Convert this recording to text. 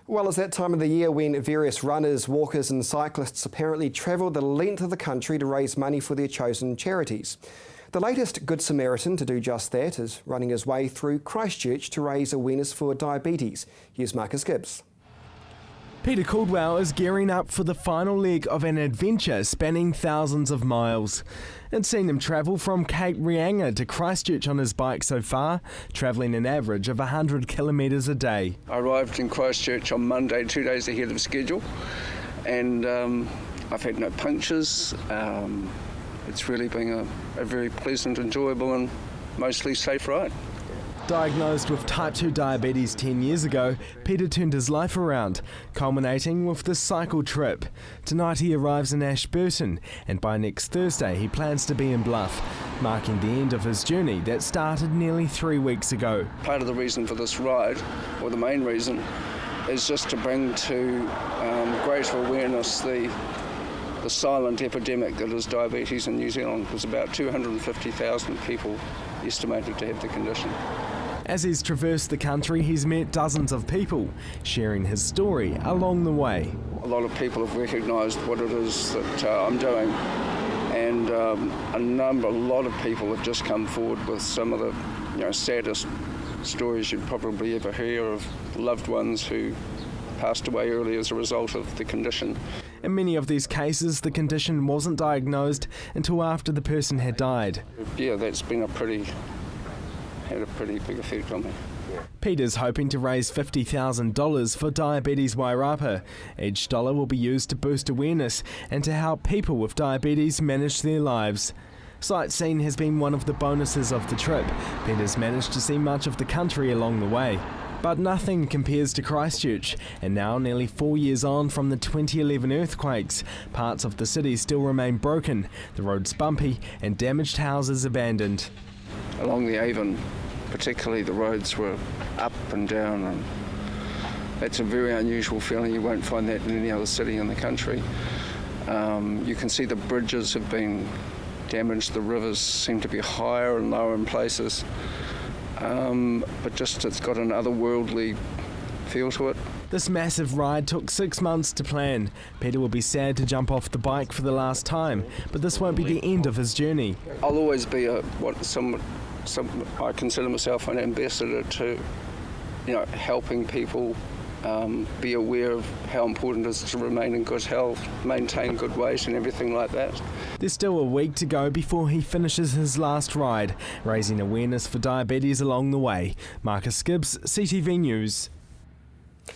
Well, it's that time of the year when various runners, walkers and cyclists apparently travel the length of the country to raise money for their chosen charities. The latest Good Samaritan to do just that is running his way through Christchurch to raise awareness for diabetes. Here's Marcus Gibbs. Peter Caldwell is gearing up for the final leg of an adventure spanning thousands of miles. It's seen him travel from Cape Reinga to Christchurch on his bike so far, travelling an average of 100 kilometres a day. I arrived in Christchurch on Monday, 2 days ahead of schedule, and I've had no punctures. It's really been a very pleasant, enjoyable and mostly safe ride. Diagnosed with type 2 diabetes 10 years ago, Peter turned his life around, culminating with this cycle trip. Tonight he arrives in Ashburton, and by next Thursday he plans to be in Bluff, marking the end of his journey that started nearly 3 weeks ago. Part of the reason for this ride, or the main reason, is just to bring to greater awareness the silent epidemic that is diabetes in New Zealand. There's about 250,000 people estimated to have the condition. As he's traversed the country, he's met dozens of people, sharing his story along the way. A lot of people have recognised what it is that I'm doing, and a lot of people have just come forward with some of the saddest stories you'd probably ever hear of loved ones who passed away early as a result of the condition. In many of these cases, the condition wasn't diagnosed until after the person had died. Yeah, that's been had a pretty big effect on me. Peter's hoping to raise $50,000 for Diabetes Wairapa. Each dollar will be used to boost awareness and to help people with diabetes manage their lives. Sightseeing has been one of the bonuses of the trip. Peter's managed to see much of the country along the way. But nothing compares to Christchurch, and now nearly 4 years on from the 2011 earthquakes, parts of the city still remain broken, the roads bumpy and damaged houses abandoned. Along the Avon, particularly, the roads were up and down, and that's a very unusual feeling. You won't find that in any other city in the country. You can see the bridges have been damaged, the rivers seem to be higher and lower in places. But just it's got an otherworldly feel to it. This massive ride took 6 months to plan. Peter will be sad to jump off the bike for the last time, but this won't be the end of his journey. I'll always be I consider myself an ambassador to, helping people be aware of how important it is to remain in good health, maintain good weight and everything like that. There's still a week to go before he finishes his last ride, raising awareness for diabetes along the way. Marcus Gibbs, CTV News.